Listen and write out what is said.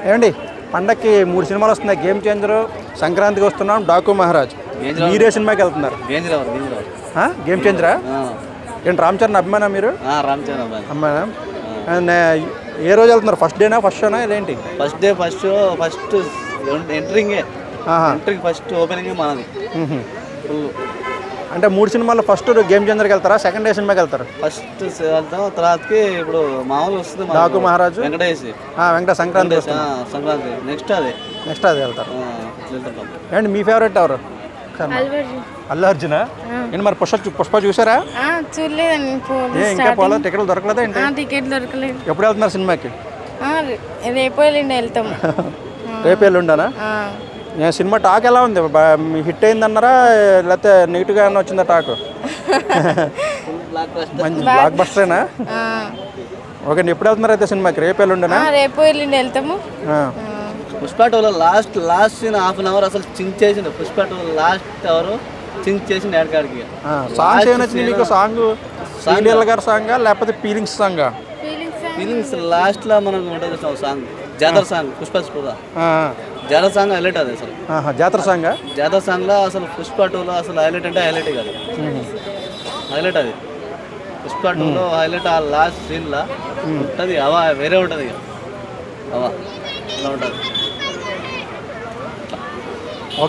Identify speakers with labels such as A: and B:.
A: ఏమండి పండక్కి 3 సినిమాలు వస్తున్నాయి. గేమ్ చేంజర్, సంక్రాంతికి వస్తున్నాం, డాకు మహారాజ్. మీరే సినిమాకి వెళ్తున్నారు? గేమ్ చేంజరా? ఏంటి రామ్ చరణ్ అభిమానా మీరు? అమ్మానా? ఏ రోజు వెళ్తున్నారు? ఫస్ట్ డేనా, ఫస్ట్ షోనా, ఇదేంటి?
B: First day, first entering, first opening మనది.
A: అంటే 3 సినిమాల్లో ఫస్ట్ గేమ్ చేంజర్కి వెళ్తారా, సెకండ్ డే సినిమాకి వెళ్తారు?
B: ఫస్ట్ వెళ్తాం, తర్వాతకి ఇప్పుడు మామూలు వస్తుంది
A: డాకు మహారాజు,
B: వెంకట
A: సంక్రాంతి.
B: నెక్స్ట్
A: అది వెళ్తారు. ఏంటి మీ ఫేవరెట్ ఎవరు? అల్లు అర్జునా? ఏంటి మరి పుష్ప చూసారా?
C: చూడలేదండి.
A: ఇంకా పోలే, టికెట్లు దొరకలేదా ఏంటి?
C: టికెట్ దొరకలేదు.
A: ఎప్పుడు వెళ్తున్నారు సినిమాకి?
C: రేపు ఎల్లుండి వెళ్తాం.
A: రేపు ఎల్లుండనా? సినిమా టాక్ ఎలా ఉంది? హిట్ అయిందన్నారా లేకపోతే నెగిటివ్గా ఏమన్నా వచ్చిందా టాక్? మంచి బ్లాక్ బస్టరేనా? ఓకే, ఎప్పుడు వెళ్తున్నారు అయితే సినిమాకి? రేపు ఎల్లుండనా?
C: రేపు ఎల్లుండి వెళ్తాము.
B: పుష్ప టూలో last scene half an hour అసలు చింక్ చేసిండు. పుష్ప టూ లాస్ట్ అవర్ చింక్ చేసిండు ఏడకాడికి.
A: సాంగ్స్ ఏమైనా వచ్చింది మీకు? శ్రీలీల గారి సాంగా లేకపోతే ఫీలింగ్స్ సాంగా?
B: ఫీలింగ్స్ లాస్ట్ లో మనకు ఉంటుంది సాంగ్, జాతర సాంగ్. పుష్ప జాతర సాంగ్ హైలైట్ అది అసలు.
A: జాతర
B: సాంగ్ లో అసలు పుష్ప టూలో అసలు హైలైట్ అంటే హైలైట్ కాదు, హైలైట్ అది. పుష్ప టూలో హైలైట్ ఆ లాస్ట్ సీన్ లా ఉంటుంది. అవా వేరే ఉంటుంది, అవా అట్లా ఉంటుంది.